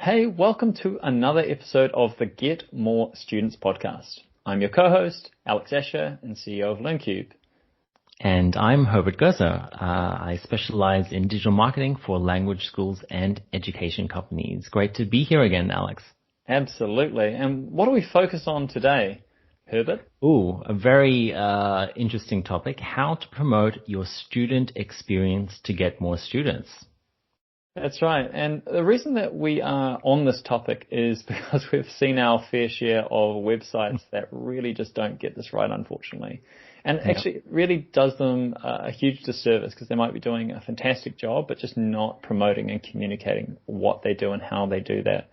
Hey, welcome to another episode of the Get More Students podcast. I'm your co-host, Alex Escher, and CEO of LearnCube. And I'm Herbert Gozer. I specialize in digital marketing for language schools and education companies. Great to be here again, Alex. Absolutely. And what do we focus on today, Herbert? Ooh, a very interesting topic, how to promote your student experience to get more students. That's right. And the reason that we are on this topic is because we've seen our fair share of websites that really just don't get this right, unfortunately. And actually, it really does them a huge disservice because they might be doing a fantastic job, but just not promoting and communicating what they do and how they do that.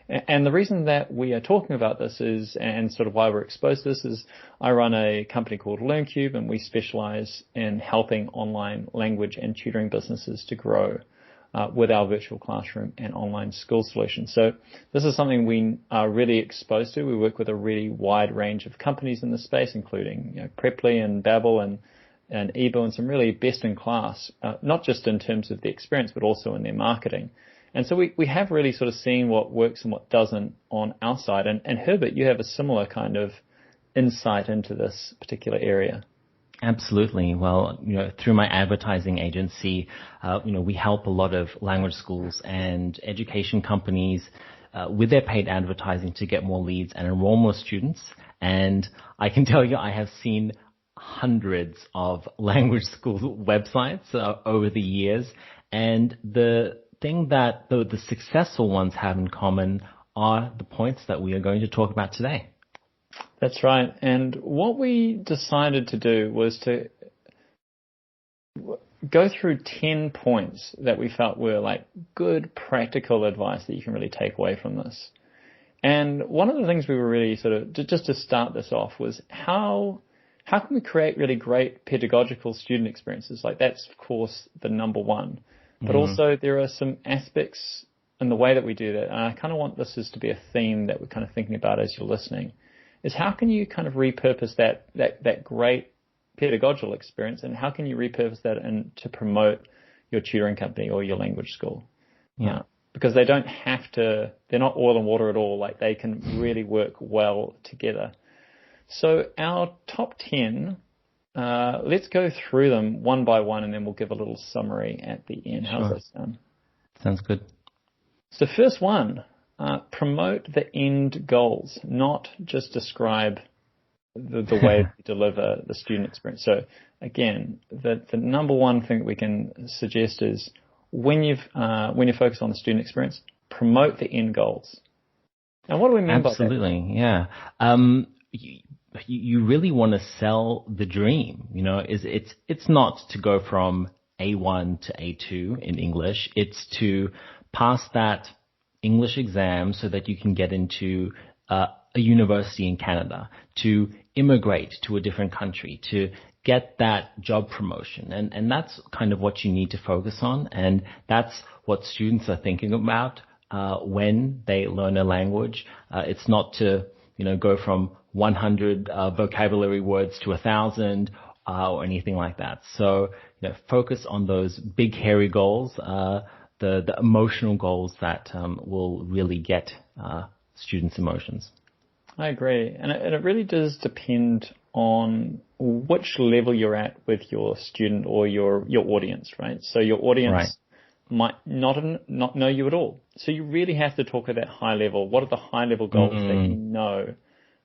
And the reason that we are talking about this is, and sort of why we're exposed to this is, I run a company called LearnCube, and we specialize in helping online language and tutoring businesses to grow with our virtual classroom and online school solutions. So this is something we are really exposed to. We work with a really wide range of companies in this space, including Preply and Babbel and Ebo and some really best in class, not just in terms of the experience, but also in their marketing. And so we have really sort of seen what works and what doesn't on our side. And Herbert, you have a similar kind of insight into this particular area. Absolutely. Well, through my advertising agency, we help a lot of language schools and education companies with their paid advertising to get more leads and enroll more students. And I can tell you, I have seen hundreds of language school websites over the years. And the thing that the successful ones have in common are the points that we are going to talk about today. That's right. And what we decided to do was to go through 10 points that we felt were like good practical advice that you can really take away from this. And one of the things we were really sort of, just to start this off, was how can we create really great pedagogical student experiences? Like that's, of course, the number one. But also there are some aspects in the way that we do that. And I kind of want this to be a theme that we're kind of thinking about as you're listening. Is how can you kind of repurpose that great pedagogical experience, and how can you repurpose that to promote your tutoring company or your language school? Yeah. Because they don't have to, they're not oil and water at all. Like they can really work well together. So our top 10, let's go through them one by one, and then we'll give a little summary at the end. How's that sound? Sounds good. So first one. Promote the end goals, not just describe the way you deliver the student experience. So again, the number one thing that we can suggest is when you focus on the student experience, promote the end goals. Now, what do we mean by that? Absolutely, yeah. You really want to sell the dream. It's not to go from A1 to A2 in English. It's to pass that English exam so that you can get into a university in Canada, to immigrate to a different country, to get that job promotion. And that's kind of what you need to focus on. And that's what students are thinking about when they learn a language. It's not to, go from 100 vocabulary words to 1,000 or anything like that. So, focus on those big, hairy goals, the emotional goals that will really get students' emotions. I agree. And it really does depend on which level you're at with your student or your audience, right? So your audience might not know you at all. So you really have to talk at that high level. What are the high level goals that you know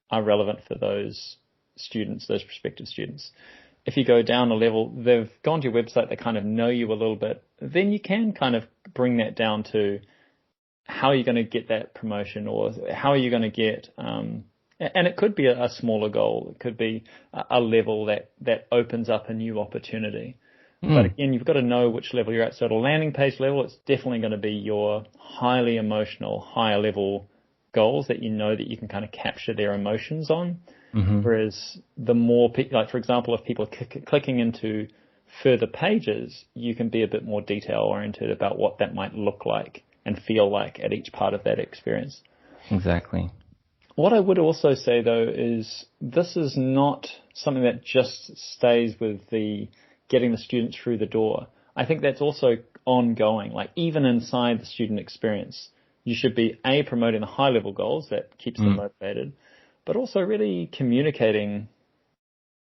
are relevant for those students, those prospective students? If you go down a level, they've gone to your website, they kind of know you a little bit, then you can kind of bring that down to how are you going to get that promotion, or how are you going to get, and it could be a smaller goal. It could be a level that opens up a new opportunity. But again, you've got to know which level you're at. So at a landing page level, it's definitely going to be your highly emotional, higher level goals that you know that you can kind of capture their emotions on. Whereas the more, like for example, if people are clicking into further pages, you can be a bit more detail oriented about what that might look like and feel like at each part of that experience. Exactly. What I would also say though is this is not something that just stays with the getting the students through the door. I think that's also ongoing, like even inside the student experience. you should be promoting the high level goals that keeps them motivated, but also really communicating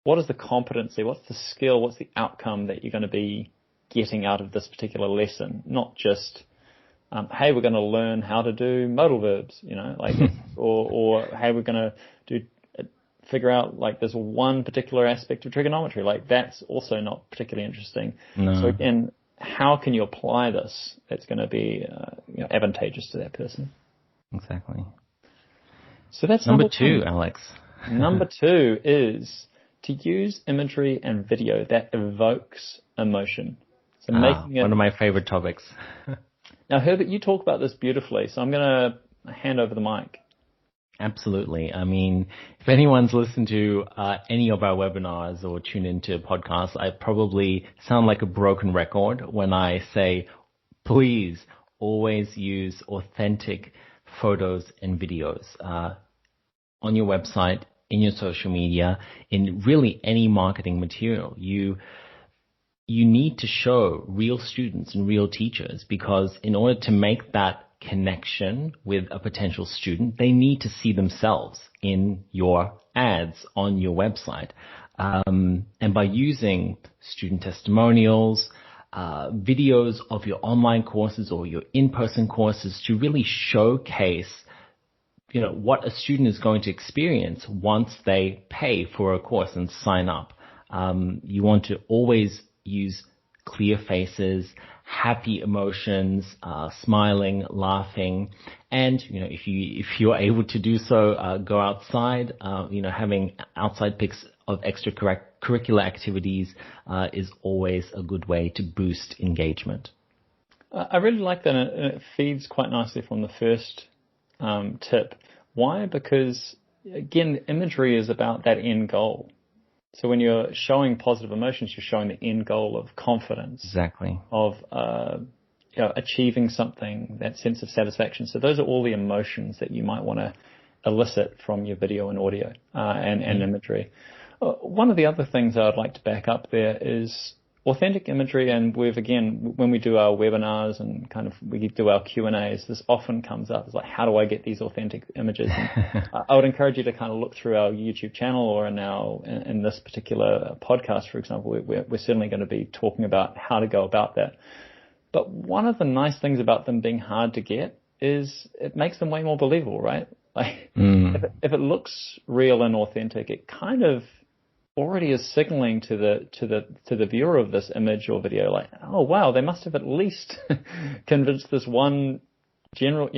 what is the competency, what's the skill, what's the outcome that you're going to be getting out of this particular lesson, not just hey, we're going to learn how to do modal verbs, or hey, we're going to figure out like there's one particular aspect of trigonometry. Like that's also not particularly interesting. No. So again, how can you apply this that's going to be advantageous to that person? Exactly. So that's number 2, Alex. Number 2 is to use imagery and video that evokes emotion. So making it one of my favorite topics. Now, Herbert, you talk about this beautifully, so I'm going to hand over the mic. Absolutely. I mean, if anyone's listened to any of our webinars or tuned into podcasts, I probably sound like a broken record when I say, please always use authentic photos and videos on your website, in your social media, in really any marketing material. You need to show real students and real teachers, because in order to make that connection with a potential student, they need to see themselves in your ads on your website. And by using student testimonials, videos of your online courses or your in-person courses to really showcase what a student is going to experience once they pay for a course and sign up. You want to always use clear faces, happy emotions, smiling, laughing, and if you're able to do so, go outside. Having outside pics of extracurricular activities is always a good way to boost engagement. I really like that, and it feeds quite nicely from the first tip. Why? Because again, imagery is about that end goal. So when you're showing positive emotions, you're showing the end goal of confidence. Exactly. Of achieving something, that sense of satisfaction. So those are all the emotions that you might want to elicit from your video and audio and imagery. One of the other things I'd like to back up there is authentic imagery, and when we do our webinars and we do our Q&As, this often comes up. It's like, how do I get these authentic images? And I would encourage you to kind of look through our YouTube channel, or in this particular podcast, for example, we're certainly going to be talking about how to go about that. But one of the nice things about them being hard to get is it makes them way more believable, right? Like if it looks real and authentic, it kind of already is signaling to the viewer of this image or video, like, oh wow, they must have at least convinced this one general,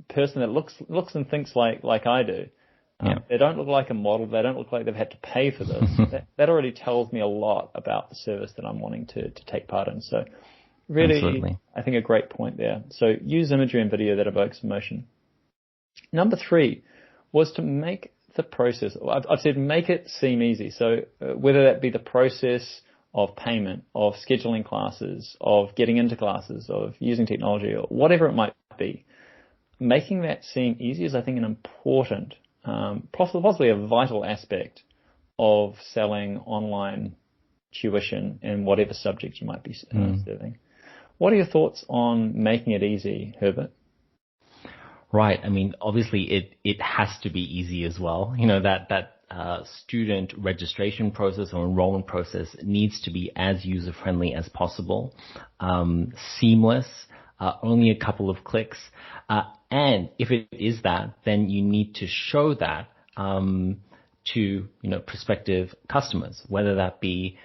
person that looks and thinks like I do. They don't look like a model. They don't look like they've had to pay for this. that already tells me a lot about the service that I'm wanting to take part in. So really, absolutely. I think a great point there. So use imagery and video that evokes emotion. Number 3 was to make the process, I've said make it seem easy. So whether that be the process of payment, of scheduling classes, of getting into classes, of using technology, or whatever it might be, making that seem easy is, I think, an important, possibly a vital aspect of selling online tuition in whatever subject you might be serving. What are your thoughts on making it easy, Herbert? Right. I mean, obviously it has to be easy as well. That student registration process or enrollment process needs to be as user-friendly as possible, seamless, only a couple of clicks. And if it is that, then you need to show that to prospective customers, whether that be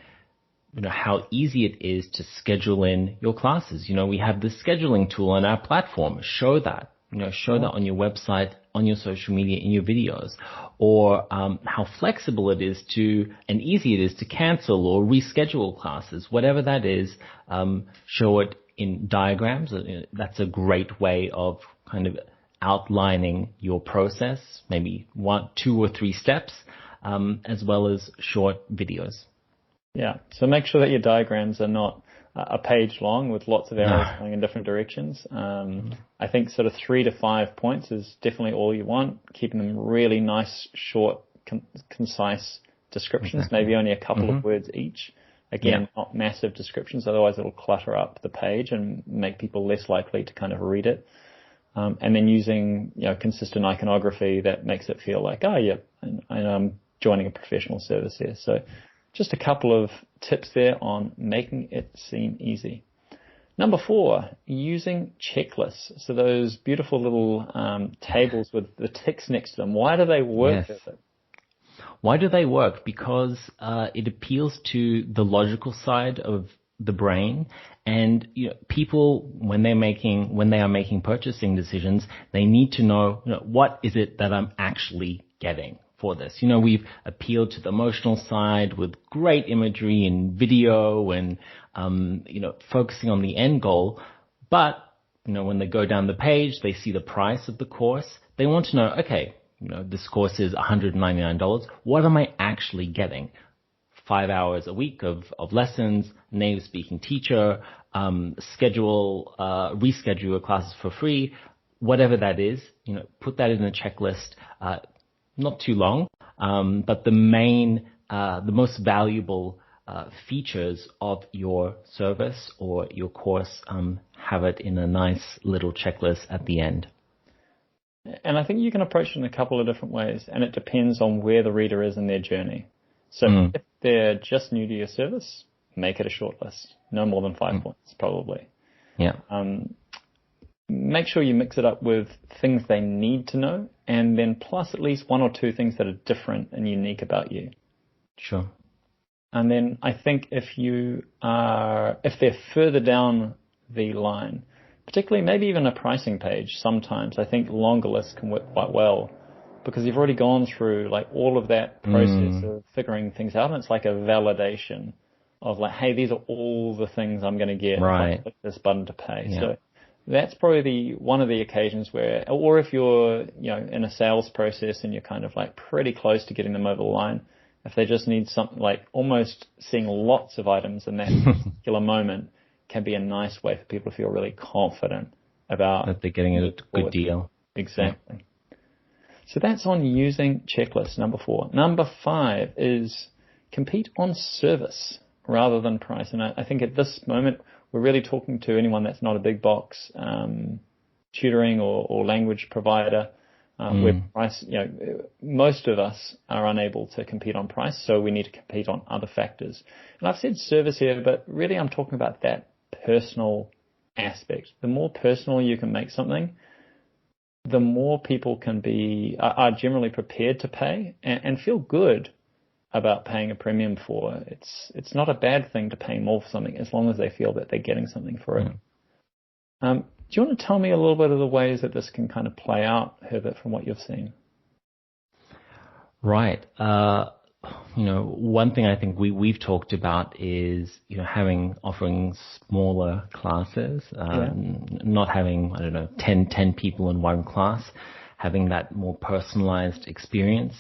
how easy it is to schedule in your classes. We have the scheduling tool on our platform. Show that. Show that on your website, on your social media, in your videos, or how flexible it is and easy it is to cancel or reschedule classes. Whatever that is, show it in diagrams. That's a great way of kind of outlining your process, maybe 1, 2, or 3 steps, as well as short videos. Yeah. So make sure that your diagrams are not a page long with lots of arrows going in different directions. I think sort of 3 to 5 points is definitely all you want, keeping them really nice, short, concise descriptions, maybe only a couple of words each. Again, not massive descriptions, otherwise it'll clutter up the page and make people less likely to kind of read it. and then using, consistent iconography that makes it feel like, oh yeah, I'm joining a professional service here. So just a couple of tips there on making it seem easy. Number 4, using checklists. So those beautiful little tables with the ticks next to them. Why do they work? Yes. Why do they work? Because it appeals to the logical side of the brain, and people when they are making purchasing decisions, they need to know, what is it that I'm actually getting for this. We've appealed to the emotional side with great imagery and video and focusing on the end goal, but when they go down the page, they see the price of the course. They want to know, okay, this course is $199. What am I actually getting? 5 hours a week of lessons, native speaking teacher, reschedule your classes for free, whatever that is, put that in a checklist, not too long, but the most valuable features of your service or your course, have it in a nice little checklist at the end. And I think you can approach it in a couple of different ways, and it depends on where the reader is in their journey. So if they're just new to your service, make it a short list. No more than 5 points, probably. Yeah. Make sure you mix it up with things they need to know, and then plus at least 1 or 2 things that are different and unique about you. Sure. And then I think if they're further down the line, particularly maybe even a pricing page, sometimes I think longer lists can work quite well, because you've already gone through like all of that process of figuring things out, and it's like a validation of like, hey, these are all the things I'm going to get if I click this button to pay. Yeah. So that's probably one of the occasions where, or if you're, in a sales process and you're kind of like pretty close to getting them over the line, if they just need something like almost seeing lots of items in that particular moment can be a nice way for people to feel really confident about that they're getting a good deal. Exactly. Yeah. So that's on using checklists, number 4. Number 5 is compete on service rather than price. And I think at this moment, we're really talking to anyone that's not a big box tutoring or language provider where price, most of us are unable to compete on price, so we need to compete on other factors. And I've said service here, but really I'm talking about that personal aspect. The more personal you can make something, the more people are generally prepared to pay and feel good about paying a premium for. It's not a bad thing to pay more for something as long as they feel that they're getting something for it. Do you want to tell me a little bit of the ways that this can kind of play out, Herbert, from what you've seen? Right. One thing I think we've talked about is, offering smaller classes, not having, 10 people in one class, having that more personalized experience.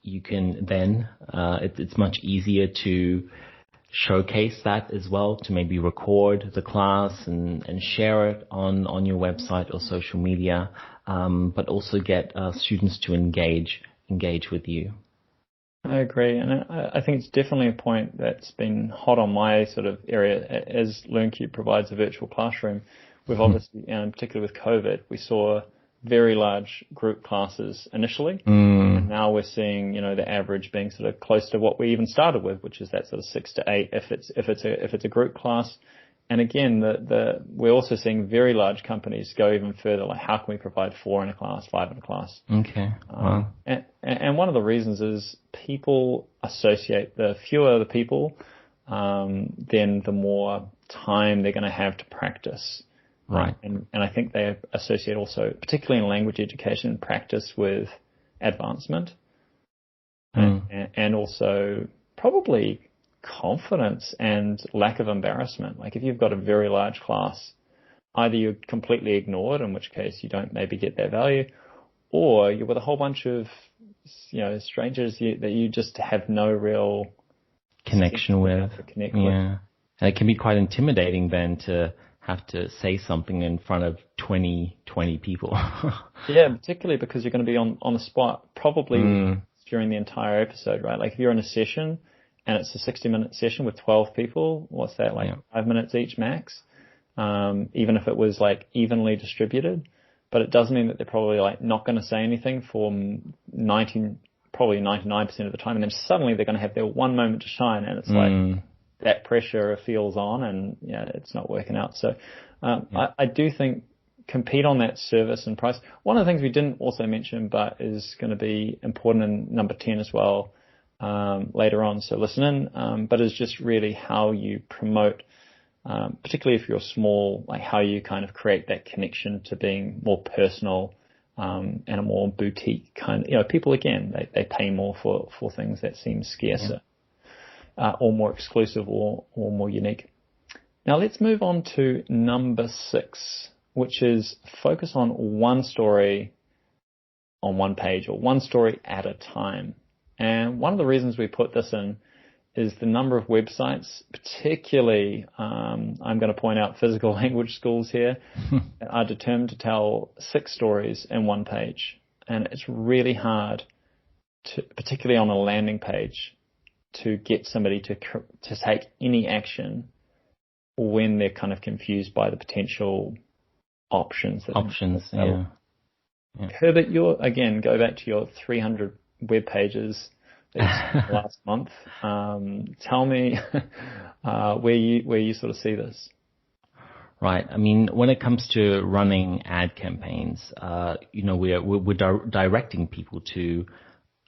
You can then, it's much easier to showcase that as well, to maybe record the class and share it on your website or social media, but also get students to engage with you. I agree, and I think it's definitely a point that's been hot on my sort of area. As LearnCube provides a virtual classroom, we've obviously, and particularly with COVID, we saw very large group classes initially, and now we're seeing, the average being sort of close to what we even started with, which is that sort of 6 to 8 if it's a group class. And again, we're also seeing very large companies go even further, like how can we provide 4 in a class, 5 in a class? Okay. Wow. And one of the reasons is people associate the fewer the people, then the more time they're going to have to practice. Right. And I think they associate also, particularly in language education, practice with advancement, and also probably confidence and lack of embarrassment. Like if you've got a very large class, either you're completely ignored, in which case you don't maybe get that value, or you're with a whole bunch of strangers that you just have no real connection with. With. And it can be quite intimidating then to have to say something in front of 20 people. Yeah, particularly because you're going to be on the spot probably during the entire episode, right? Like if you're in a session and it's a 60-minute session with 12 people, what's that, like 5 minutes each max? even if it was like evenly distributed. But it does mean that they're probably like not going to say anything for probably 99% of the time, and then suddenly they're going to have their one moment to shine, and it's like that pressure feels on, and it's not working out. So I do think compete on that service and price. One of the things we didn't also mention, but is going to be important in number 10 as well later on. So listen in, but is just really how you promote. Particularly if you're small, like how you kind of create that connection to being more personal and a more boutique kind of, people, again, they pay more for things that seem scarcer or more exclusive or more unique. Now let's move on to number 6, which is focus on one story on one page or one story at a time. And one of the reasons we put this in is the number of websites, particularly, I'm going to point out physical language schools here, are determined to tell 6 stories in one page. And it's really hard, particularly on a landing page, to get somebody to take any action when they're kind of confused by the potential options. Yeah. Herbert, go back to your 300 web pages last month. Tell me where you sort of see this. Right. I mean, when it comes to running ad campaigns, we're directing people to,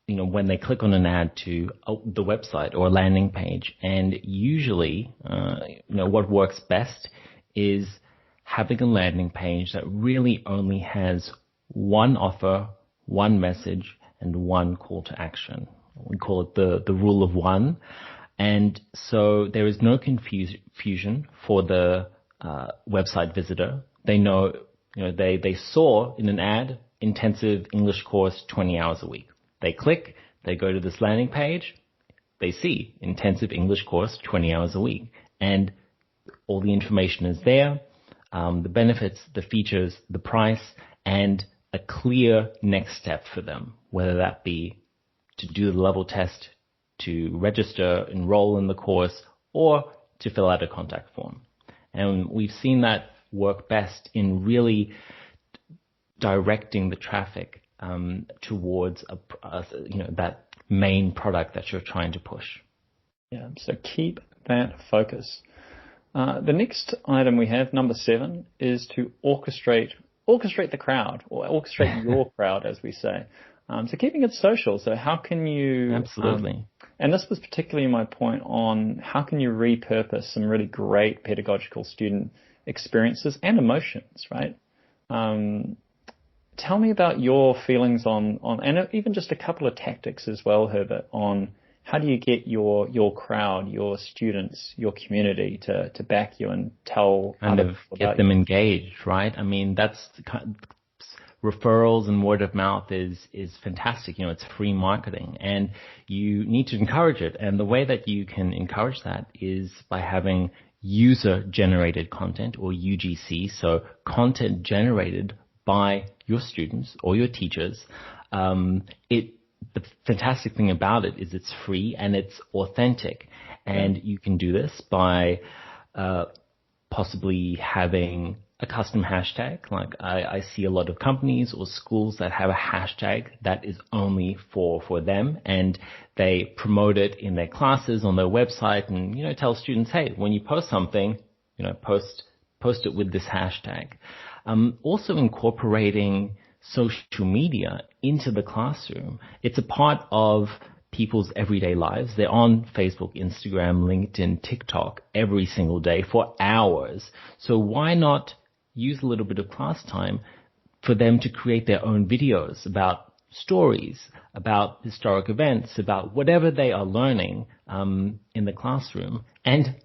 when they click on an ad to the website or a landing page. And usually, what works best is having a landing page that really only has one offer, one message, and one call to action. We call it the rule of one. And so there is no confusion for the website visitor. They know, they saw in an ad, intensive English course 20 hours a week. They click, they go to this landing page, they see intensive English course 20 hours a week. And all the information is there, the benefits, the features, the price, and a clear next step for them, whether that be to do the level test, to register, enroll in the course, or to fill out a contact form. And we've seen that work best in really directing the traffic towards that main product that you're trying to push. Yeah, so keep that focus. The next item we have, number 7, is to orchestrate the crowd, or orchestrate your crowd, as we say. So keeping it social. So how can you... Absolutely. And this was particularly my point on how can you repurpose some really great pedagogical student experiences and emotions, right? Tell me about your feelings on, and even just a couple of tactics as well, Herbert, on how do you get your crowd, your students, your community to back you and tell kind of get them engaged, right? I mean, that's referrals and word of mouth is fantastic. It's free marketing, and you need to encourage it. And the way that you can encourage that is by having user-generated content, or UGC, so content generated by your students or your teachers. The fantastic thing about it is it's free and it's authentic, and you can do this by possibly having a custom hashtag. Like I see a lot of companies or schools that have a hashtag that is only for them, and they promote it in their classes, on their website, and tell students, hey, when you post something, post it with this hashtag. Also incorporating social media into the classroom. It's a part of people's everyday lives. They're on Facebook, Instagram, LinkedIn, TikTok every single day for hours. So why not use a little bit of class time for them to create their own videos about stories, about historic events, about whatever they are learning in the classroom. And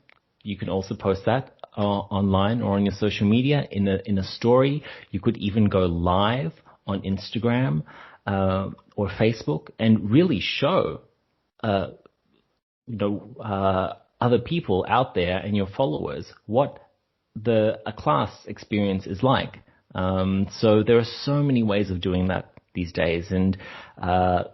you can also post that online or on your social media in a story. You could even go live on Instagram or Facebook and really show other people out there and your followers what a class experience is like. So there are so many ways of doing that these days. And,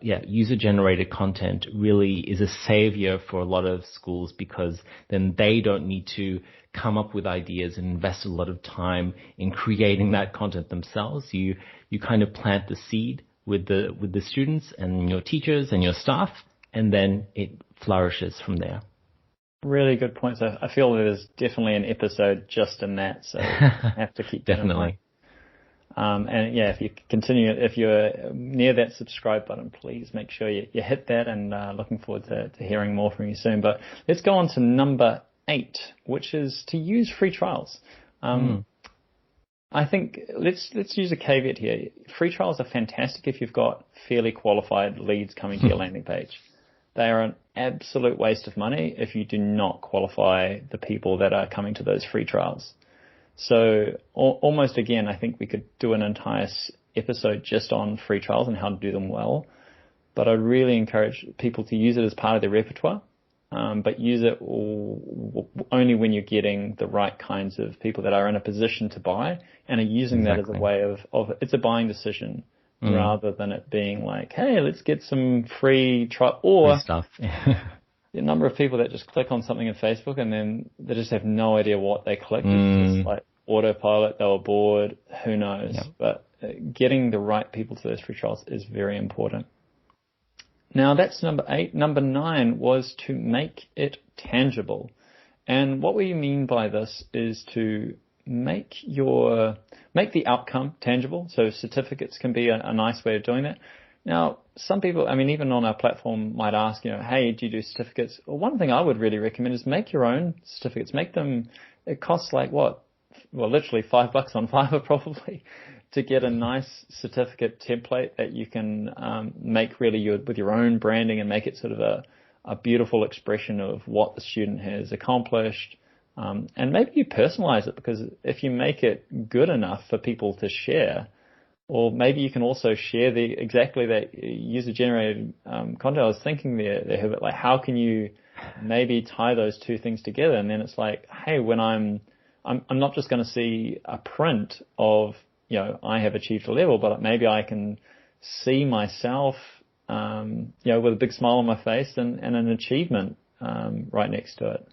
user-generated content really is a savior for a lot of schools, because then they don't need to come up with ideas and invest a lot of time in creating that content themselves. You kind of plant the seed with the students and your teachers and your staff, and then it flourishes from there. Really good points. I feel there's definitely an episode just in that, so I have to keep definitely. If you're near that subscribe button, please make sure you hit that, and looking forward to hearing more from you soon. But let's go on to number 8, which is to use free trials. I think let's use a caveat here. Free trials are fantastic if you've got fairly qualified leads coming to your landing page. They are an absolute waste of money if you do not qualify the people that are coming to those free trials. So almost again, I think we could do an entire episode just on free trials and how to do them well. But I really encourage people to use it as part of their repertoire, but use it only when you're getting the right kinds of people that are in a position to buy and are using that as a way of it's a buying decision. Rather than it being like, hey, let's get some free trial, or free stuff. The number of people that just click on something in Facebook and then they just have no idea what they clicked. It's just like autopilot, they were bored, who knows. Yep. But getting the right people to those free trials is very important. Now that's number 8. Number 9 was to make it tangible. And what we mean by this is to make the outcome tangible. So certificates can be a nice way of doing that. Now, some people, even on our platform might ask, hey, do you do certificates? Well, one thing I would really recommend is make your own certificates. Make them, it costs like what? Well, literally $5 on Fiverr probably to get a nice certificate template that you can make really with your own branding and make it sort of a beautiful expression of what the student has accomplished. And maybe you personalize it, because if you make it good enough for people to share, or maybe you can also share exactly that user-generated content. I was thinking there, Herbert, like how can you maybe tie those two things together? And then it's like, hey, when I'm not just going to see a print of, I have achieved a level, but maybe I can see myself, with a big smile on my face and an achievement right next to it.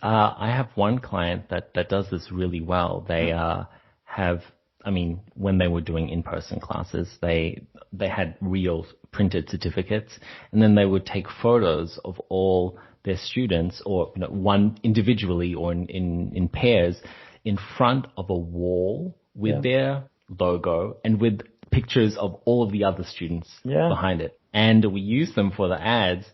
I have one client that does this really well. They when they were doing in-person classes, they had real printed certificates, and then they would take photos of all their students, or one individually or in pairs, in front of a wall with their logo and with pictures of all of the other students behind it. And we use them for the ads.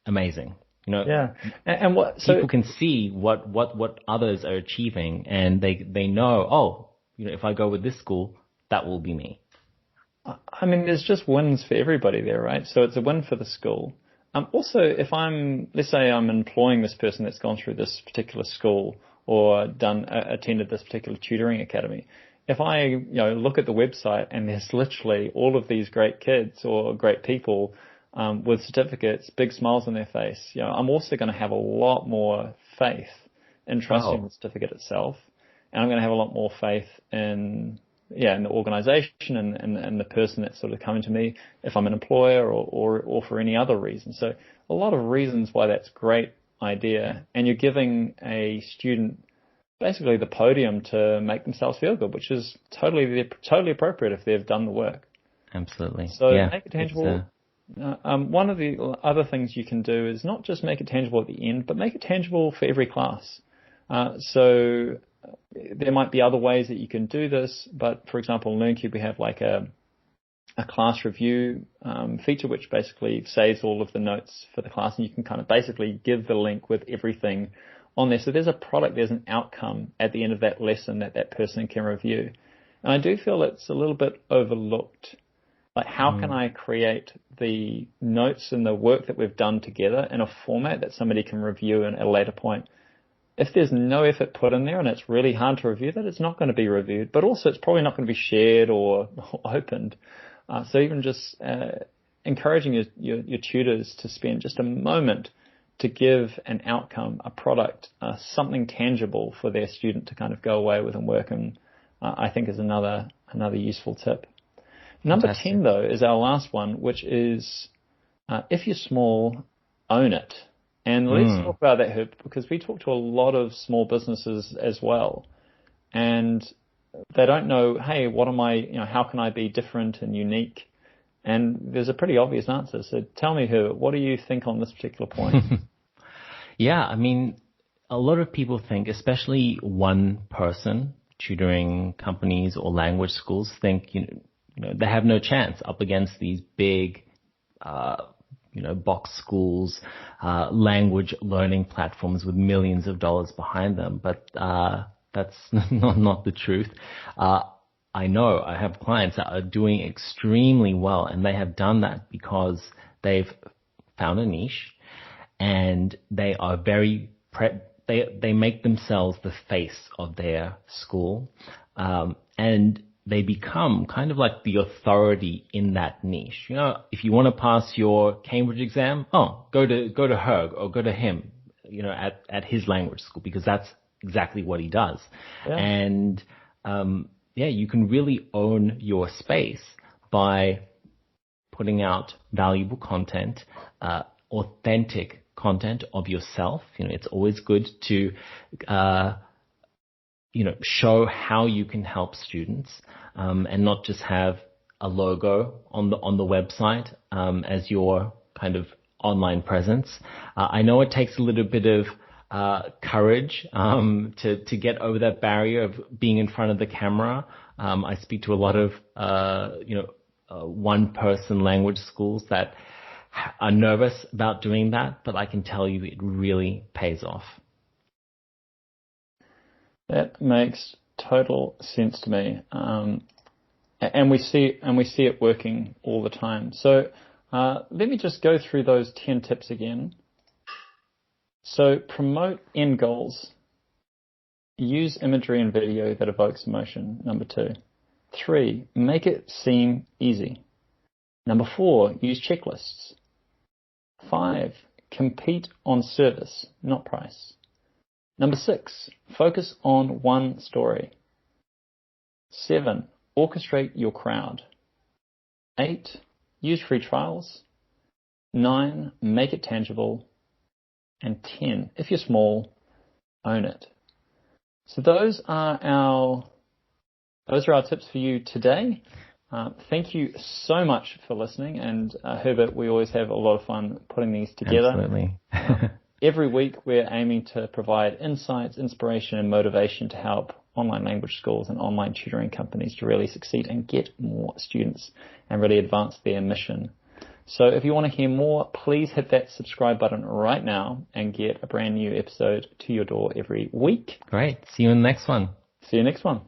Amazing. And people can see what others are achieving, and they know, if I go with this school, that will be me. There's just wins for everybody there, right? So it's a win for the school. Also, if let's say I'm employing this person that's gone through this particular school or attended this particular tutoring academy, if I, look at the website and there's literally all of these great kids or great people with certificates, big smiles on their face, I'm also going to have a lot more faith in trusting the certificate itself. And I'm going to have a lot more faith in the organization and the person that's sort of coming to me if I'm an employer or for any other reason. So a lot of reasons why that's a great idea. And you're giving a student basically the podium to make themselves feel good, which is totally appropriate if they've done the work. Absolutely. So make it tangible. One of the other things you can do is not just make it tangible at the end, but make it tangible for every class. So there might be other ways that you can do this, but for example, in LearnCube, we have like a class review feature, which basically saves all of the notes for the class, and you can kind of basically give the link with everything on there. So there's a product, there's an outcome at the end of that lesson that person can review. And I do feel it's a little bit overlooked. Like, how can I create the notes and the work that we've done together in a format that somebody can review at a later point? If there's no effort put in there and it's really hard to review that, it's not going to be reviewed, but also it's probably not going to be shared or opened. So even just encouraging your tutors to spend just a moment to give an outcome, a product, something tangible for their student to kind of go away with and work, and I think is another useful tip. Number Fantastic. 10, though, is our last one, which is if you're small, own it. And let's talk about that, Herb, because we talk to a lot of small businesses as well. And they don't know, hey, what am I, how can I be different and unique? And there's a pretty obvious answer. So tell me, Herb, what do you think on this particular point? Yeah, I mean, a lot of people think, especially one person tutoring companies or language schools, think they have no chance up against these big, box schools, language learning platforms with millions of dollars behind them. But that's not the truth. I know I have clients that are doing extremely well, and they have done that because they've found a niche, and they are very they make themselves the face of their school, and they become kind of like the authority in that niche. If you want to pass your Cambridge exam, go to Herg or go to him, at his language school, because that's exactly what he does. Yeah. And you can really own your space by putting out valuable content, authentic content of yourself. It's always good to, show how you can help students, and not just have a logo on the website, as your kind of online presence. I know it takes a little bit of courage to get over that barrier of being in front of the camera. I speak to a lot of one-person language schools that are nervous about doing that, but I can tell you it really pays off. That makes total sense to me, and we see it working all the time. So let me just go through those 10 tips again. So promote end goals. Use imagery and video that evokes emotion. Number 2. 3, make it seem easy. Number 4, use checklists. 5, compete on service, not price. Number 6, focus on one story. 7, orchestrate your crowd. 8, use free trials. 9, make it tangible. And 10, if you're small, own it. So those are our tips for you today. Thank you so much for listening. And Herbert, we always have a lot of fun putting these together. Absolutely. Every week we're aiming to provide insights, inspiration, and motivation to help online language schools and online tutoring companies to really succeed and get more students and really advance their mission. So if you want to hear more, please hit that subscribe button right now and get a brand new episode to your door every week. Great. See you in the next one. See you next one.